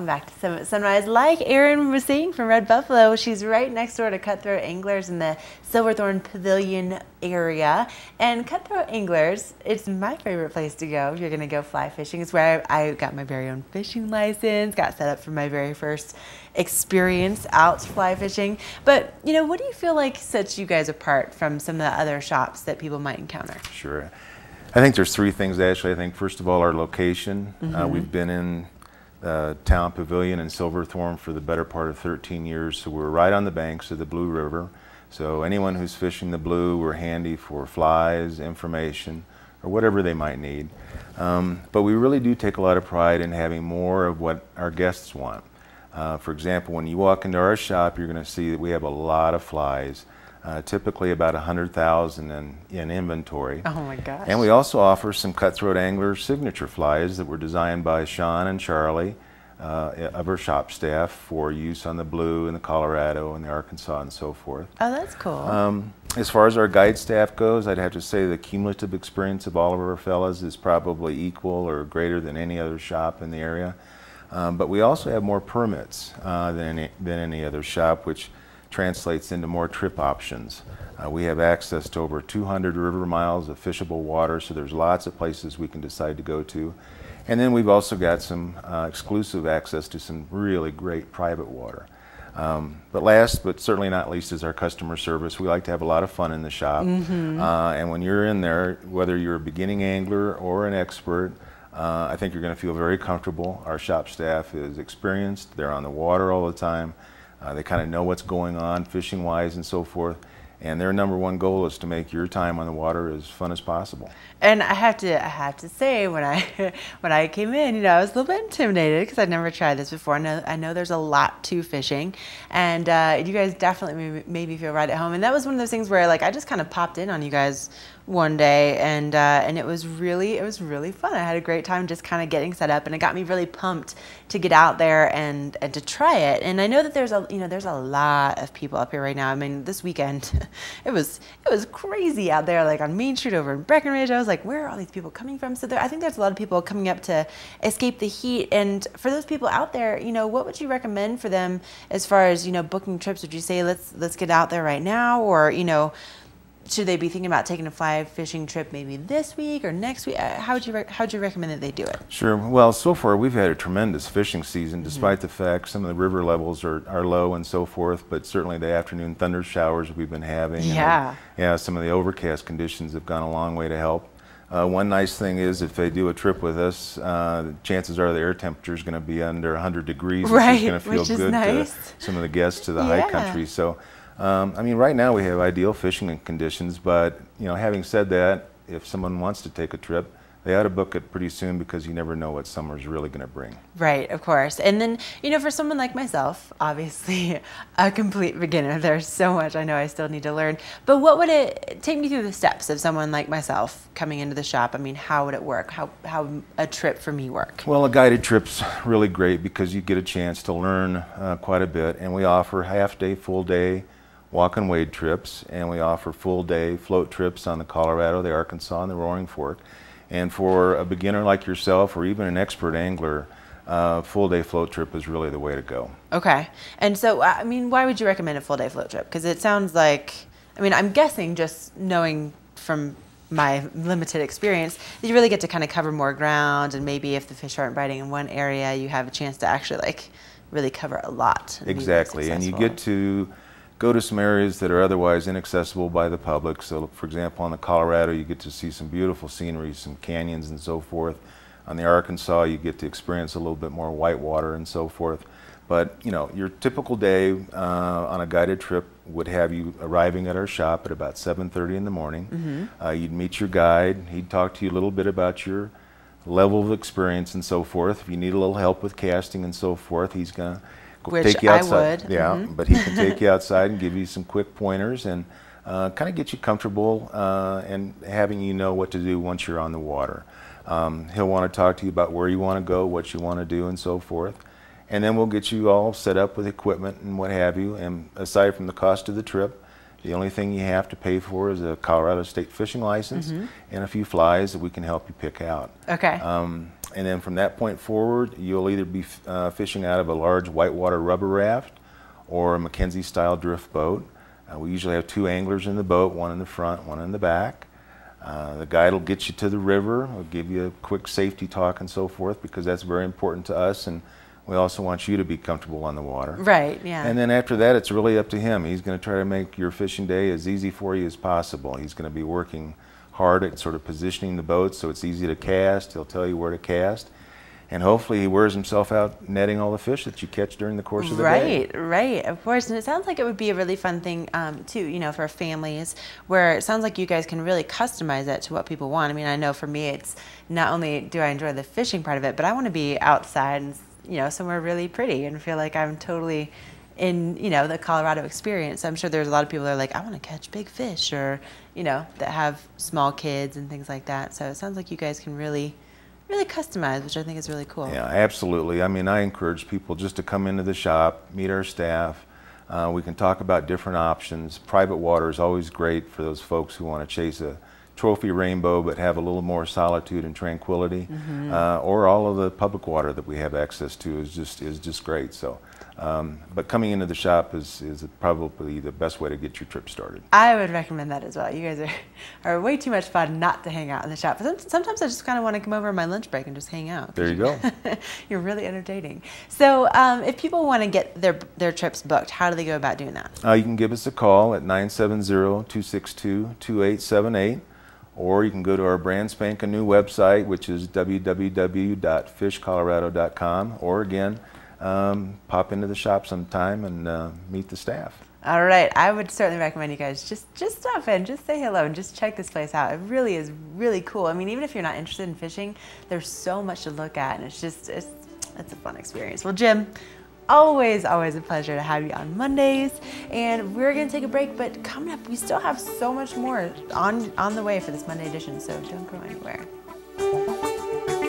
Back to Summit Sunrise. Like Erin was saying from Red Buffalo, she's right next door to Cutthroat Anglers in the Silverthorne Pavilion area. And Cutthroat Anglers, it's my favorite place to go if you're going to go fly fishing. It's where I got my very own fishing license, got set up for my very first experience out fly fishing. But, you know, what do you feel like sets you guys apart from some of the other shops that people might encounter? Sure. I think there's three things, actually. I think, first of all, our location. We've been in Town Pavilion in Silverthorne for the better part of 13 years, so we're right on the banks of the Blue River. So anyone who's fishing the Blue, we're handy for flies, information, or whatever they might need. But we really do take a lot of pride in having more of what our guests want. For example, when you walk into our shop, you're going to see that we have a lot of flies. Typically about 100,000 in inventory. Oh my gosh. And we also offer some Cutthroat Angler signature flies that were designed by Sean and Charlie of our shop staff for use on the Blue and the Colorado and the Arkansas and so forth. Oh, that's cool. As far as our guide staff goes, I'd have to say the cumulative experience of all of our fellas is probably equal or greater than any other shop in the area. But we also have more permits than any other shop, which translates into more trip options. We have access to over 200 river miles of fishable water, so there's lots of places we can decide to go to. And then we've also got some exclusive access to some really great private water. But last, but certainly not least, is our customer service. We like to have a lot of fun in the shop. And when you're in there, whether you're a beginning angler or an expert, I think you're going to feel very comfortable. Our shop staff is experienced. They're on the water all the time. They kind of know what's going on fishing-wise and so forth. And their #1 goal is to make your time on the water as fun as possible. And I have to say, when I came in, you know, I was a little bit intimidated because I'd never tried this before. I know there's a lot to fishing, and you guys definitely made me feel right at home. And that was one of those things where, like, I just kind of popped in on you guys one day, and it was really fun. I had a great time just kind of getting set up, and it got me really pumped to get out there and to try it. And I know that there's a lot of people up here right now. I mean, this weekend it was crazy out there, like on Main Street over in Breckenridge. I was like, where are all these people coming from? So I think there's a lot of people coming up to escape the heat. And for those people out there, you know, what would you recommend for them as far as, you know, booking trips? Would you say let's get out there right now, or, you know, should they be thinking about taking a fly fishing trip maybe this week or next week? How would you recommend that they do it? Sure. Well, so far we've had a tremendous fishing season, despite the fact some of the river levels are low and so forth. But certainly the afternoon thunder showers we've been having. Yeah. Some of the overcast conditions have gone a long way to help. One nice thing is, if they do a trip with us, chances are the air temperature is going to be under 100 degrees, right, which is going to feel good nice to some of the guests to the high country. So. I mean, right now we have ideal fishing conditions, but, you know, having said that, if someone wants to take a trip, they ought to book it pretty soon, because you never know what summer's really going to bring. Right, of course. And then, you know, for someone like myself, obviously a complete beginner, there's so much I know I still need to learn. But what would it take me through the steps of someone like myself coming into the shop? I mean, how would it work? How a trip for me work? Well, a guided trip's really great because you get a chance to learn quite a bit, and we offer half-day, full-day walk and wade trips, and we offer full-day float trips on the Colorado, the Arkansas, and the Roaring Fork. And for a beginner like yourself, or even an expert angler, full-day float trip is really the way to go. Okay. And so, I mean, why would you recommend a full-day float trip? Because it sounds like, I mean, I'm guessing, just knowing from my limited experience, that you really get to kind of cover more ground, and maybe if the fish aren't biting in one area, you have a chance to actually, like, really cover a lot. Exactly. And you get to go to some areas that are otherwise inaccessible by the public. So, for example, on the Colorado, you get to see some beautiful scenery, some canyons and so forth. On the Arkansas, you get to experience a little bit more whitewater and so forth. But, you know, your typical day on a guided trip would have you arriving at our shop at about 7:30 in the morning. You'd meet your guide. He'd talk to you a little bit about your level of experience and so forth. If you need a little help with casting and so forth, he's going to take you outside. I would. Yeah, but he can take you outside and give you some quick pointers and kind of get you comfortable and having you know what to do once you're on the water. He'll want to talk to you about where you want to go, what you want to do, and so forth. And then we'll get you all set up with equipment and what have you. And aside from the cost of the trip, the only thing you have to pay for is a Colorado State fishing license and a few flies that we can help you pick out. Okay. And then from that point forward, you'll either be fishing out of a large whitewater rubber raft or a Mackenzie-style drift boat. We usually have 2 anglers in the boat, one in the front, one in the back. The guide will get you to the river, will give you a quick safety talk and so forth, because that's very important to us, and we also want you to be comfortable on the water. Right, yeah. And then after that, it's really up to him. He's going to try to make your fishing day as easy for you as possible. He's going to be working hard at sort of positioning the boat so it's easy to cast. He'll tell you where to cast. And hopefully he wears himself out netting all the fish that you catch during the course of the day. Right, of course. And it sounds like it would be a really fun thing too, you know, for families, where it sounds like you guys can really customize it to what people want. I mean, I know for me, it's not only do I enjoy the fishing part of it, but I want to be outside and, you know, somewhere really pretty and feel like I'm totally in, you know, the Colorado experience. I'm sure there's a lot of people that are like, I want to catch big fish, or, you know, that have small kids and things like that. So it sounds like you guys can really customized, which I think is really cool. Yeah, absolutely. I mean, I encourage people just to come into the shop, meet our staff. We can talk about different options. Private water is always great for those folks who want to chase a trophy rainbow but have a little more solitude and tranquility. Or all of the public water that we have access to is just great. So, but coming into the shop is probably the best way to get your trip started. I would recommend that as well. You guys are way too much fun not to hang out in the shop. Sometimes I just kind of want to come over on my lunch break and just hang out. There you go. You're really entertaining. So if people want to get their trips booked, how do they go about doing that? You can give us a call at 970-262-2878. Or you can go to our brand spanking new website, which is www.fishcolorado.com. Or again, pop into the shop sometime and meet the staff. All right, I would certainly recommend you guys just stop in, just say hello, and just check this place out. It really is really cool. I mean, even if you're not interested in fishing, there's so much to look at, and it's a fun experience. Well, Jim, always a pleasure to have you on Mondays, and we're gonna take a break, but coming up, we still have so much more on the way for this Monday edition, so don't go anywhere.